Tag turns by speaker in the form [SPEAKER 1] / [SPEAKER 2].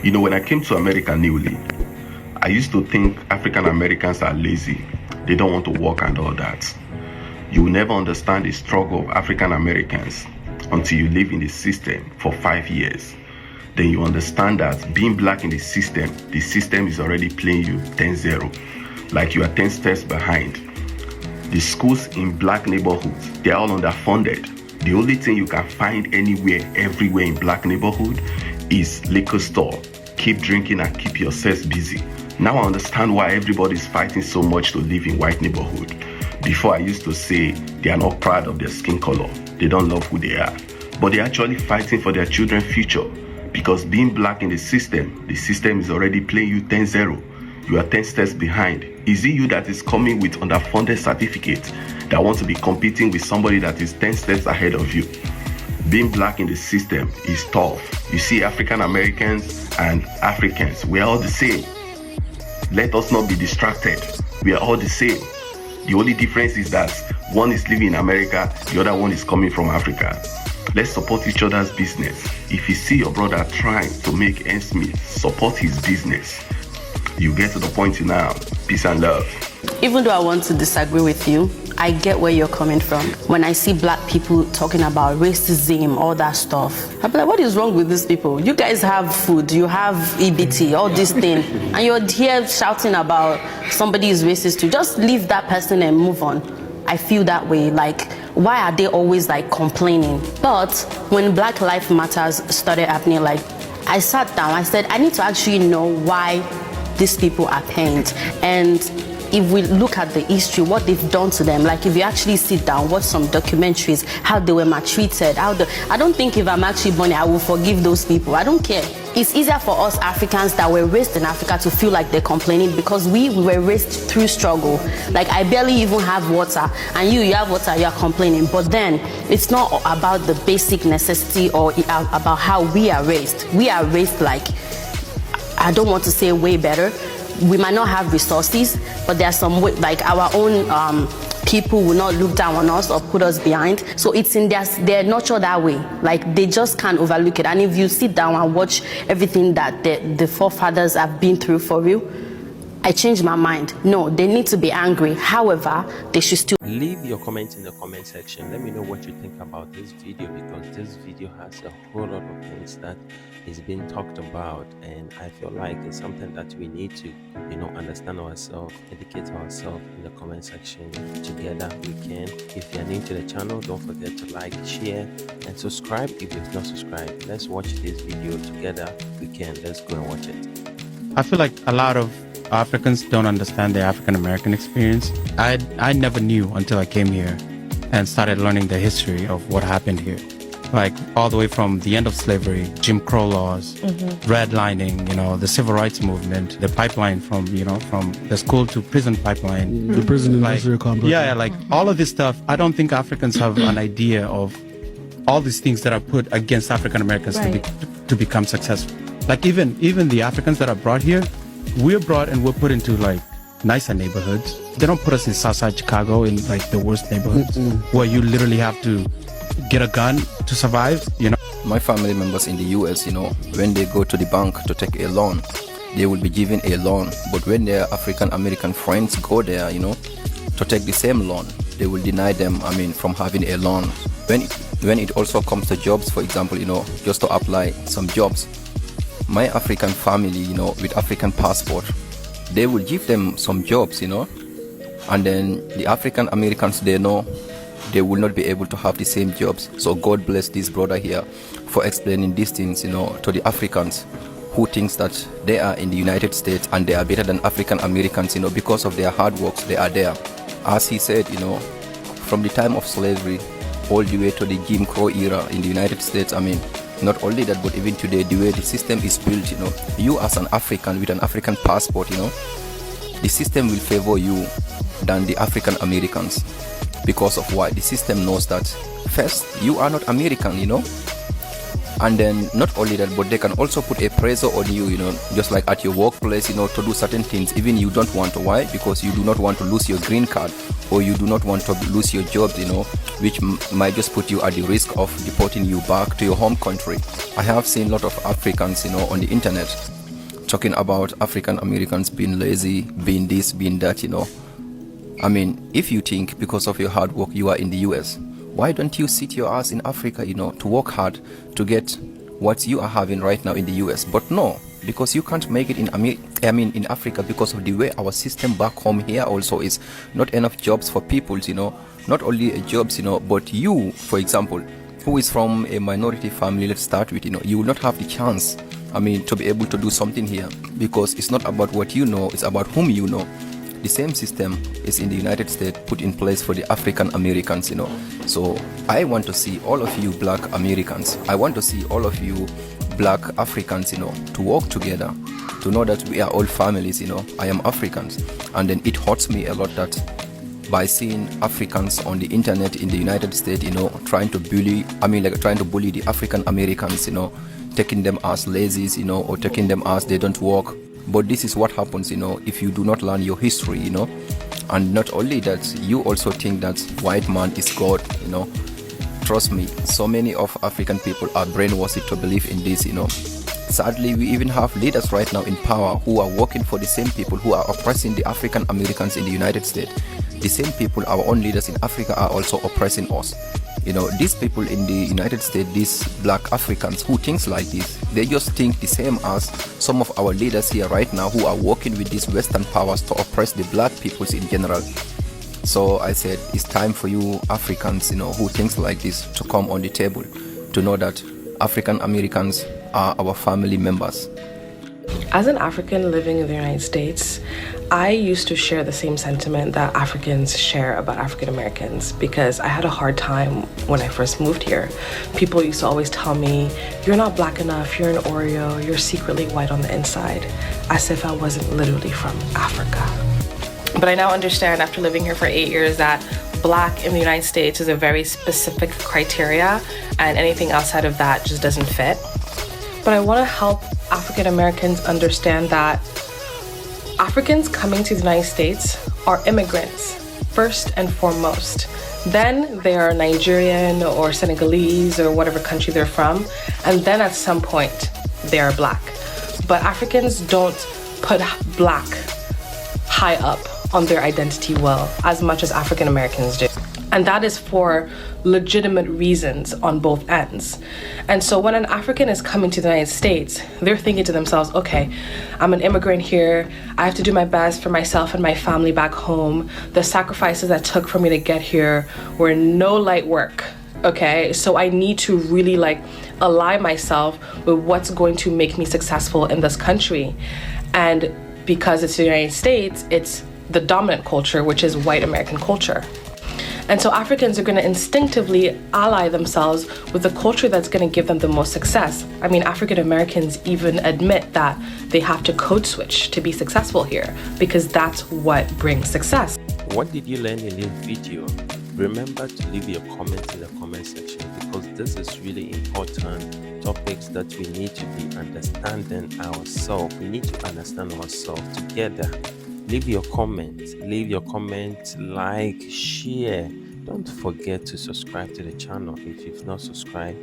[SPEAKER 1] You know, when I came to America newly, I used to think African Americans are lazy. They don't want to work and all that. You will never understand the struggle of African Americans until you live in the system for 5 years. Then you understand that being black in the system is already playing you 10-0. Like you are 10 steps behind. The schools in black neighborhoods, they're all underfunded. The only thing you can find anywhere, everywhere in black neighborhood is liquor store. Keep drinking and keep yourselves busy. Now I understand why everybody's fighting so much to live in white neighborhood. Before I used to say they are not proud of their skin color. They don't love who they are. But they're actually fighting for their children's future. Because being black in the system is already playing you 10-0. You are 10 steps behind. Is it you that is coming with underfunded certificate that wants to be competing with somebody that is 10 steps ahead of you? Being black in the system is tough. You see, African Americans and Africans, we are all the same. Let us not be distracted. We are all the same. The only difference is that one is living in America, the other one is coming from Africa. Let's support each other's business. If you see your brother trying to make ends meet, support his business. You get to the point now. Peace and love.
[SPEAKER 2] Even though I want to disagree with you, I get where you're coming from. When I see black people talking about racism, all that stuff, I'm like, what is wrong with these people? You guys have food, you have EBT, all this thing, and you're here shouting about somebody is racist too. Just leave that person and move on. I feel that way. Like, why are they always like complaining? But when Black Lives Matters started happening, like, I sat down, I said, I need to actually know why these people are pained. And if we look at the history, what they've done to them, like if you actually sit down, watch some documentaries, how they were maltreated, I don't think if I'm actually born, I will forgive those people. I don't care. It's easier for us Africans that were raised in Africa to feel like they're complaining because we were raised through struggle. Like I barely even have water, and you have water, you are complaining. But then it's not about the basic necessity or about how we are raised. We are raised like, I don't want to say way better. We might not have resources, but there are some way, like our own people will not look down on us or put us behind. So it's in their nurture that way. Like they just can't overlook it. And if you sit down and watch everything that the forefathers have been through for you, I changed my mind. No, they need to be angry. However, they should still
[SPEAKER 3] leave your comments in the comment section. Let me know what you think about this video, because this video has a whole lot of things that is being talked about, and I feel like it's something that we need to, understand ourselves, educate ourselves in the comment section. Together we can. If you're new to the channel, don't forget to like, share, and subscribe if you've not subscribed. Let's watch this video together. We can. Let's go and watch it.
[SPEAKER 4] I feel like a lot of Africans don't understand the African American experience. I never knew until I came here and started learning the history of what happened here. Like all the way from the end of slavery, Jim Crow laws, redlining, the civil rights movement, the pipeline from the school to prison pipeline.
[SPEAKER 5] The prison industrial complex.
[SPEAKER 4] Yeah, like all of this stuff. I don't think Africans have an idea of all these things that are put against African Americans to become successful. Like even the Africans that are brought here, we're brought and we're put into like nicer neighborhoods. They don't put us in Southside Chicago in like the worst neighborhoods where you literally have to get a gun to survive.
[SPEAKER 6] My family members in the US, when they go to the bank to take a loan, they will be given a loan. But when their African American friends go there, to take the same loan, they will deny them, from having a loan. When it also comes to jobs, for example, just to apply some jobs, my African family, with African passport, they will give them some jobs, and then the African Americans, they know they will not be able to have the same jobs. So God bless this brother here for explaining these things, to the Africans who thinks that they are in the United States and they are better than African Americans, because of their hard works, they are there. As he said, from the time of slavery all the way to the Jim Crow era in the United States, not only that, but even today, the way the system is built, you as an African with an African passport, the system will favor you than the African Americans. Because of why? The system knows that first, you are not American, And then not only that, but they can also put a pressure on you, just like at your workplace, to do certain things even you don't want to. Why? Because you do not want to lose your green card, or you do not want to lose your job, which might just put you at the risk of deporting you back to your home country. I have seen a lot of Africans, on the internet talking about African Americans being lazy, being this, being that, I mean, if you think because of your hard work you are in the US, why don't you sit your ass in Africa, to work hard to get what you are having right now in the US? But no, because you can't make it in Africa because of the way our system back home here also is not enough jobs for people, not only jobs, but you, for example, who is from a minority family, let's start with, you will not have the chance, to be able to do something here, because it's not about what you know, it's about whom you know. The same system is in the United States put in place for the African Americans, So I want to see all of you Black Americans, I want to see all of you Black Africans, to work together, to know that we are all families, I am Africans. And then it hurts me a lot that by seeing Africans on the internet in the United States, trying to bully the African Americans, taking them as lazies, or taking them as they don't work. But this is what happens, if you do not learn your history, and not only that, you also think that white man is God, Trust me, so many of African people are brainwashed to believe in this, Sadly, we even have leaders right now in power who are working for the same people who are oppressing the African Americans in the United States. The same people, our own leaders in Africa, are also oppressing us. These people in the United States, these Black Africans who think like this, they just think the same as some of our leaders here right now who are working with these Western powers to oppress the Black peoples in general. So I said, it's time for you Africans, who think like this, to come on the table, to know that African Americans are our family members.
[SPEAKER 5] As an African living in the United States, I used to share the same sentiment that Africans share about African Americans, because I had a hard time when I first moved here. People used to always tell me, you're not Black enough, you're an Oreo, you're secretly white on the inside, as if I wasn't literally from Africa. But I now understand, after living here for 8 years, that Black in the United States is a very specific criteria, and anything outside of that just doesn't fit. But I want to help African Americans understand that Africans coming to the United States are immigrants, first and foremost. Then they are Nigerian or Senegalese or whatever country they're from, and then at some point they are Black. But Africans don't put Black high up on their identity well as much as African Americans do. And that is for legitimate reasons on both ends. And so when an African is coming to the United States, they're thinking to themselves, okay, I'm an immigrant here. I have to do my best for myself and my family back home. The sacrifices that took for me to get here were no light work. Okay, so I need to really align myself with what's going to make me successful in this country. And because it's the United States, it's the dominant culture, which is white American culture. And so Africans are going to instinctively ally themselves with the culture that's going to give them the most success. I mean, African Americans even admit that they have to code switch to be successful here, because that's what brings success.
[SPEAKER 3] What did you learn in this video? Remember to leave your comments in the comment section, because this is really important topics that we need to be understanding ourselves. We need to understand ourselves together. Leave your comments, like, share. Don't forget to subscribe to the channel if you've not subscribed.